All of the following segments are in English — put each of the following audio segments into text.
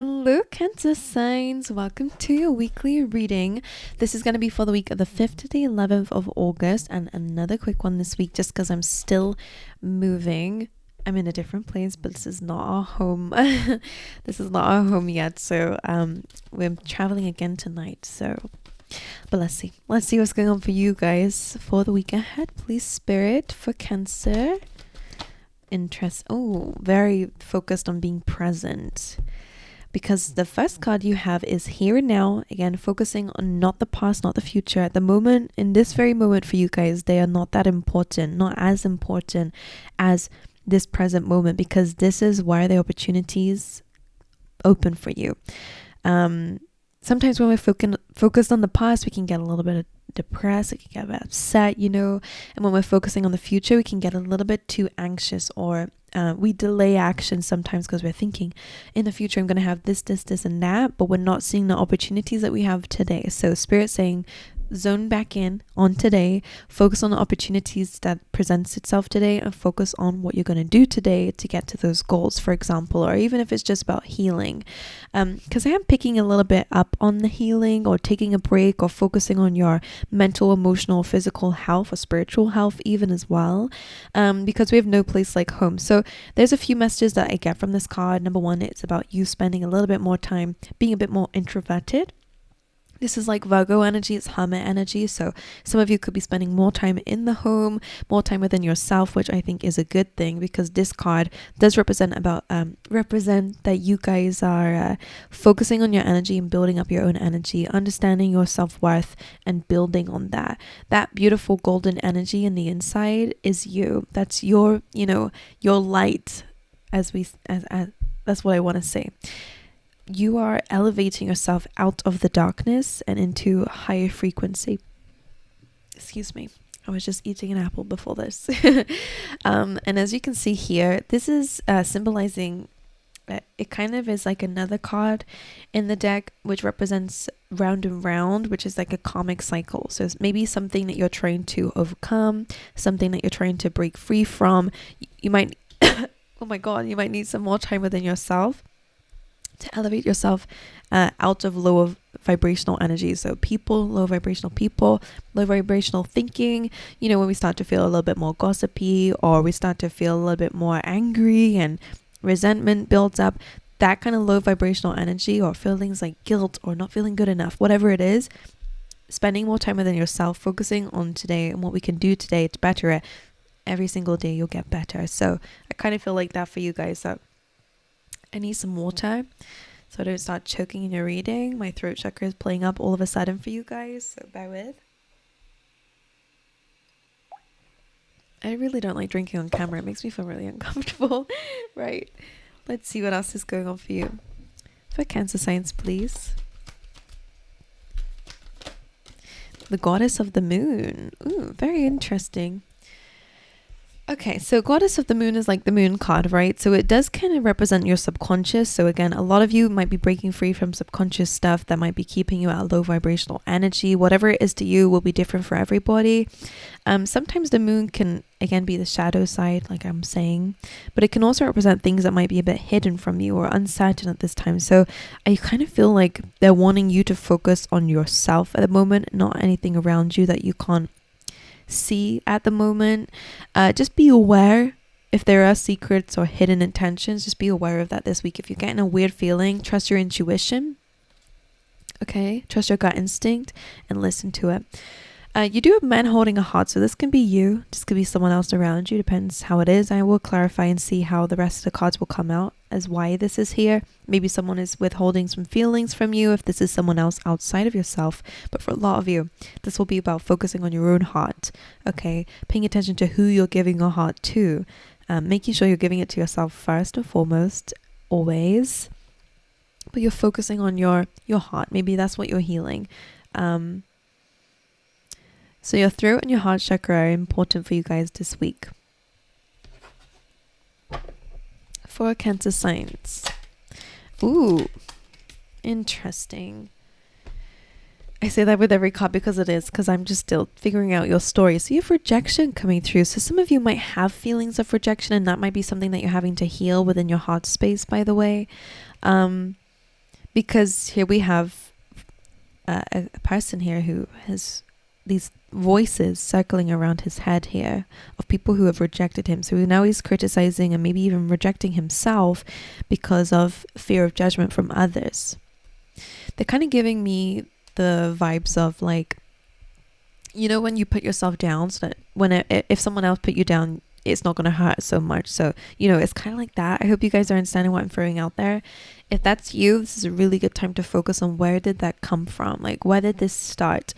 Hello, Cancer signs. Welcome to your weekly reading. This is going to be for the week of the 5th to the 11th of August, and another quick one this week just because I'm still moving. I'm in a different place, but this is not our home. This is not our home yet, so we're traveling again tonight. But let's see what's going on for you guys for the week ahead. Please, Spirit, for Cancer. Very focused on being present. Because the first card you have is here and now. Again, focusing on not the past, not the future. At the moment, in this very moment for you guys, they are not that important, not as important as this present moment, because this is where the opportunities open for you. Sometimes when we're focused on the past, we can get a little bit depressed, we can get a bit upset, and when we're focusing on the future, we can get a little bit too anxious, or we delay action sometimes because we're thinking in the future I'm going to have this and that, but we're not seeing the opportunities that we have today. So Spirit saying zone back in on today, focus on the opportunities that presents itself today, and focus on what you're going to do today to get to those goals, for example, or even if it's just about healing, because I am picking a little bit up on the healing or taking a break or focusing on your mental, emotional, physical health or spiritual health even as well, because we have no place like home. So there's a few messages that I get from this card. Number one, it's about you spending a little bit more time being a bit more introverted. This is like Virgo energy, it's Hermit energy. So some of you could be spending more time in the home, more time within yourself, which I think is a good thing, because this card does represent that you guys are focusing on your energy and building up your own energy, understanding your self-worth and building on that. That beautiful golden energy in the inside is you. That's your light, as that's what I want to say. You are elevating yourself out of the darkness and into higher frequency. Excuse me. I was just eating an apple before this. And as you can see here, this is symbolizing, it kind of is like another card in the deck, which represents round and round, which is like a karmic cycle. So it's maybe something that you're trying to overcome, something that you're trying to break free from. You might, oh my God, you might need some more time within yourself to elevate yourself out of lower vibrational energy. So low vibrational thinking, when we start to feel a little bit more gossipy, or we start to feel a little bit more angry and resentment builds up, that kind of low vibrational energy, or feelings like guilt or not feeling good enough, whatever it is, spending more time within yourself, focusing on today and what we can do today to better it. Every single day you'll get better. So I kind of feel like that for you guys. So I need some water so I don't start choking in your reading. My throat chakra is playing up all of a sudden for you guys, so bear with. I really don't like drinking on camera. It makes me feel really uncomfortable. Right. Let's see what else is going on for you. For Cancer signs, please. The Goddess of the Moon. Ooh, very interesting. Okay, so Goddess of the Moon is like the moon card, right? So it does kind of represent your subconscious. So again, a lot of you might be breaking free from subconscious stuff that might be keeping you at low vibrational energy. Whatever it is to you will be different for everybody. Sometimes the moon can, again, be the shadow side, like I'm saying, but it can also represent things that might be a bit hidden from you or uncertain at this time. So I kind of feel like they're wanting you to focus on yourself at the moment, not anything around you that you can't see at the moment. Just be aware if there are secrets or hidden intentions. Just be aware of that this week. If you're getting a weird feeling, trust your intuition. Okay, trust your gut instinct and listen to it. You do have men holding a heart, so this can be you. This could be someone else around you. Depends how it is. I will clarify and see how the rest of the cards will come out as why this is here. Maybe someone is withholding some feelings from you if this is someone else outside of yourself. But for a lot of you, this will be about focusing on your own heart. Okay, paying attention to who you're giving your heart to. Making sure you're giving it to yourself first and foremost, always. But you're focusing on your heart. Maybe that's what you're healing. So your throat and your heart chakra are important for you guys this week. For Cancer signs. Ooh, interesting. I say that with every card because I'm just still figuring out your story. So you have rejection coming through. So some of you might have feelings of rejection, and that might be something that you're having to heal within your heart space, by the way. Because here we have a person here who has these voices circling around his head here of people who have rejected him. So now he's criticizing and maybe even rejecting himself because of fear of judgment from others. They're kind of giving me the vibes of like, you know, when you put yourself down, so that if someone else put you down, it's not going to hurt so much. So, you know, it's kind of like that. I hope you guys are understanding what I'm throwing out there. If that's you, this is a really good time to focus on where did that come from? Like, where did this start?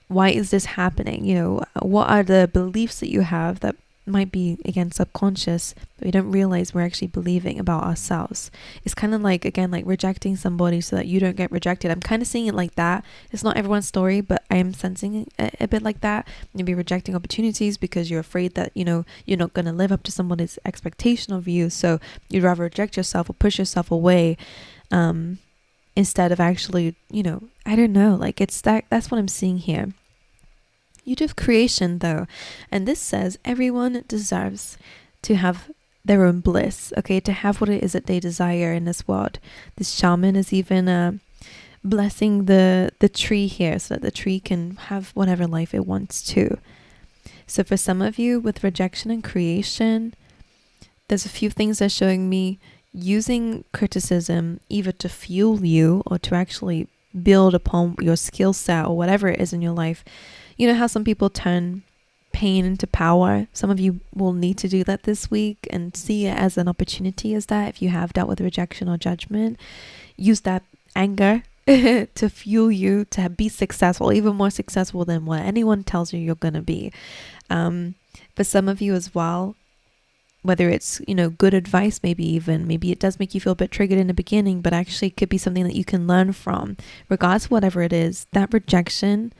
Why is this happening? You know, what are the beliefs that you have that might be, again, subconscious, but we don't realize we're actually believing about ourselves? It's kind of like, again, like rejecting somebody so that you don't get rejected. I'm kind of seeing it like that. It's not everyone's story, but I am sensing it a bit like that. Maybe rejecting opportunities because you're afraid that, you know, you're not going to live up to somebody's expectation of you. So you'd rather reject yourself or push yourself away, instead of actually, you know, I don't know, like that's what I'm seeing here. You do have creation though, and this says everyone deserves to have their own bliss, okay, to have what it is that they desire in this world. This shaman is even blessing the tree here so that the tree can have whatever life it wants to. So for some of you with rejection and creation, there's a few things that are showing me using criticism either to fuel you or to actually build upon your skill set or whatever it is in your life. You know how some people turn pain into power? Some of you will need to do that this week and see it as an opportunity as that. If you have dealt with rejection or judgment, use that anger to fuel you to be successful, even more successful than what anyone tells you you're going to be. For some of you as well, whether it's, you know, good advice, maybe it does make you feel a bit triggered in the beginning, but actually it could be something that you can learn from. Regardless of whatever it is, that rejection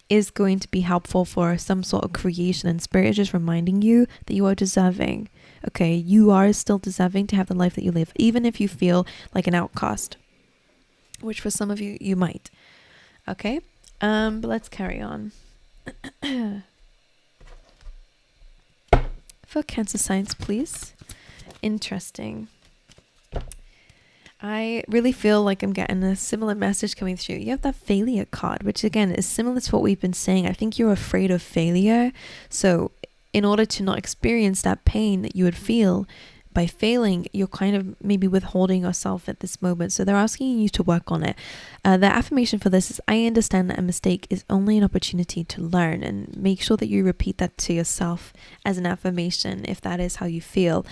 is going to be helpful for some sort of creation, and spirit is just reminding you that you are deserving. Okay, you are still deserving to have the life that you live, even if you feel like an outcast, which for some of you, you might. Okay, but let's carry on. For Cancer signs, please. Interesting. I really feel like I'm getting a similar message coming through. You have that failure card, which again is similar to what we've been saying. I think you're afraid of failure. So in order to not experience that pain that you would feel by failing, you're kind of maybe withholding yourself at this moment. So they're asking you to work on it. The affirmation for this is, I understand that a mistake is only an opportunity to learn, and make sure that you repeat that to yourself as an affirmation if that is how you feel.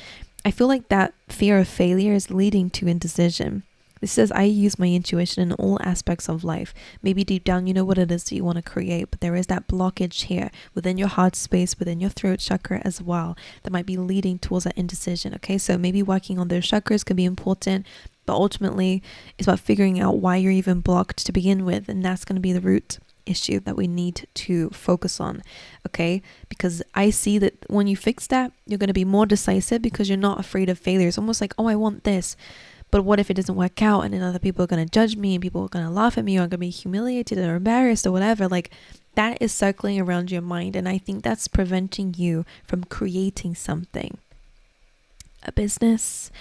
I feel like that fear of failure is leading to indecision. This says, I use my intuition in all aspects of life. Maybe deep down, you know what it is that you want to create, but there is that blockage here within your heart space, within your throat chakra as well, that might be leading towards that indecision. Okay, so maybe working on those chakras can be important, but ultimately it's about figuring out why you're even blocked to begin with, and that's going to be the root issue that we need to focus on. Okay, because I see that when you fix that, you're going to be more decisive because you're not afraid of failure. It's almost like, oh, I want this, but what if it doesn't work out, and then other people are going to judge me, and people are going to laugh at me, or I'm going to be humiliated or embarrassed or whatever. Like, that is circling around your mind, and I think that's preventing you from creating something. A business,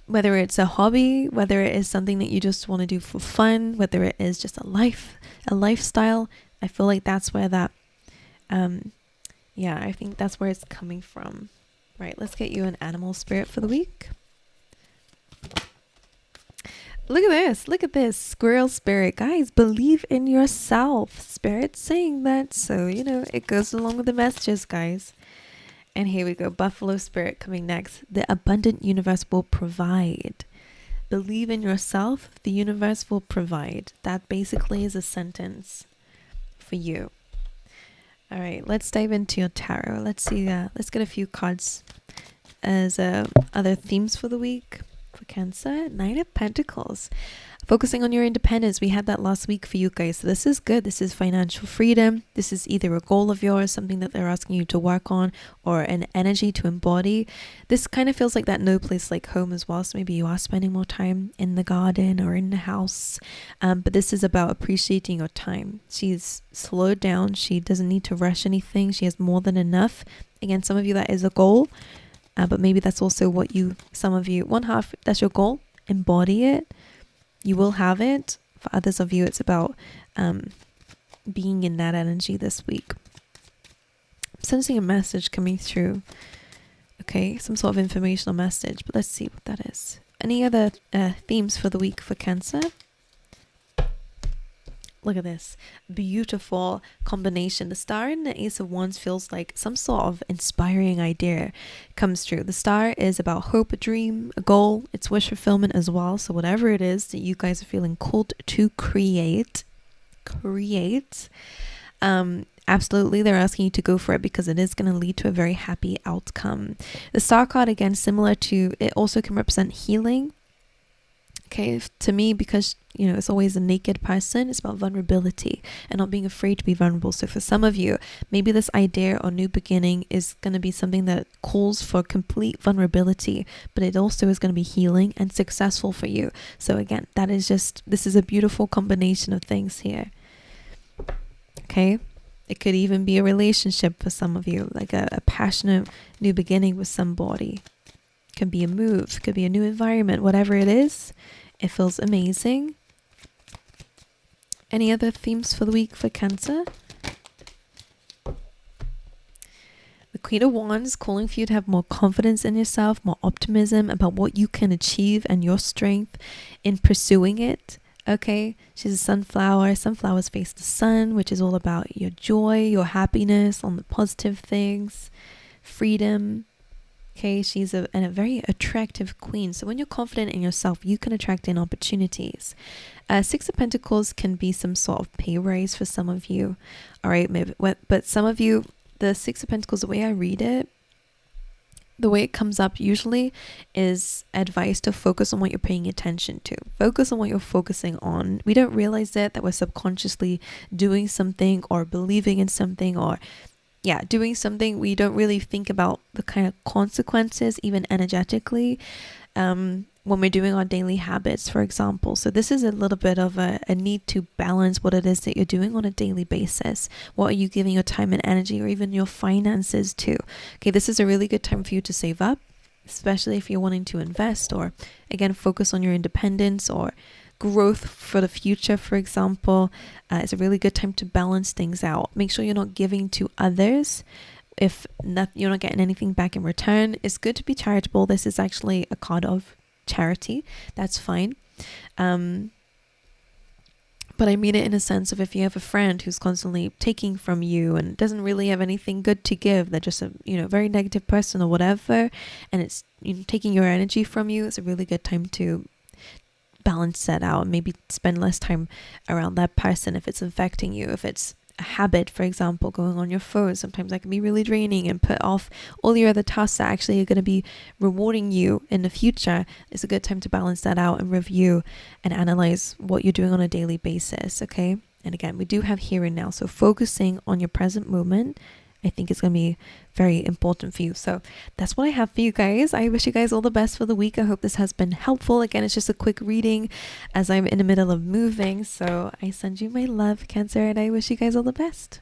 whether it's a hobby, whether it is something that you just want to do for fun, whether it is just a lifestyle. I feel like that's where that, I think that's where it's coming from. Right, let's get you an animal spirit for the week. Look at this squirrel spirit. Guys, believe in yourself. Spirit's saying that, so you know it goes along with the messages, guys. And here we go, buffalo spirit coming next. The abundant universe will provide. Believe in yourself, the universe will provide. That basically is a sentence for you. All right, let's dive into your tarot. Let's see, let's get a few cards as other themes for the week. For Cancer, Knight of Pentacles. Focusing on your independence. We had that last week for you guys. So this is good. This is financial freedom. This is either a goal of yours, something that they're asking you to work on, or an energy to embody. This kind of feels like that no place like home as well. So maybe you are spending more time in the garden or in the house. But this is about appreciating your time. She's slowed down. She doesn't need to rush anything. She has more than enough. Again, some of you, that is a goal. But maybe that's also what some of you, one half, that's your goal. Embody it. you will have it. For others of you, it's about being in that energy this week. I'm sensing a message coming through. Okay, some sort of informational message, but let's see what that is. Any other themes for the week for Cancer? Look at this beautiful combination. The star and the Ace of Wands feels like some sort of inspiring idea comes through. The star is about hope, a dream, a goal. It's wish fulfillment as well. So whatever it is that you guys are feeling called to create, absolutely, they're asking you to go for it because it is going to lead to a very happy outcome. The star card, again, similar to, it also can represent healing. Okay, to me, because, you know, it's always a naked person, it's about vulnerability and not being afraid to be vulnerable. So for some of you, maybe this idea or new beginning is going to be something that calls for complete vulnerability, but it also is going to be healing and successful for you. So again, that is just, this is a beautiful combination of things here. Okay, it could even be a relationship for some of you, like a passionate new beginning with somebody. Could be a move, could be a new environment, whatever it is. It feels amazing. Any other themes for the week for Cancer? The Queen of Wands calling for you to have more confidence in yourself, more optimism about what you can achieve and your strength in pursuing it. Okay, she's a sunflower. Sunflowers face the sun, which is all about your joy, your happiness on the positive things, freedom. Okay, she's a very attractive queen. So when you're confident in yourself, you can attract in opportunities. Six of Pentacles can be some sort of pay raise for some of you. All right, maybe, but some of you, the Six of Pentacles, the way I read it, the way it comes up usually is advice to focus on what you're paying attention to. Focus on what you're focusing on. We don't realize that we're subconsciously doing something or believing in something or doing something. We don't really think about the kind of consequences, even energetically, when we're doing our daily habits, for example. So this is a little bit of a need to balance what it is that you're doing on a daily basis. What are you giving your time and energy or even your finances to? Okay, this is a really good time for you to save up, especially if you're wanting to invest or, again, focus on your independence or growth for the future, for example. It's a really good time to balance things out. Make sure you're not giving to others if you're not getting anything back in return. It's good to be charitable. This is actually a card of charity. That's fine. But I mean it in a sense of if you have a friend who's constantly taking from you and doesn't really have anything good to give, they're just a very negative person or whatever, and it's taking your energy from you, it's a really good time to balance that out and maybe spend less time around that person if it's affecting you. If it's a habit, for example, going on your phone, sometimes that can be really draining and put off all your other tasks that actually are going to be rewarding you in the future. It's a good time to balance that out and review and analyze what you're doing on a daily basis. Okay, and again, we do have here and now, so focusing on your present moment, I think it's going to be very important for you. So that's what I have for you guys. I wish you guys all the best for the week. I hope this has been helpful. Again, it's just a quick reading as I'm in the middle of moving. So I send you my love, Cancer, and I wish you guys all the best.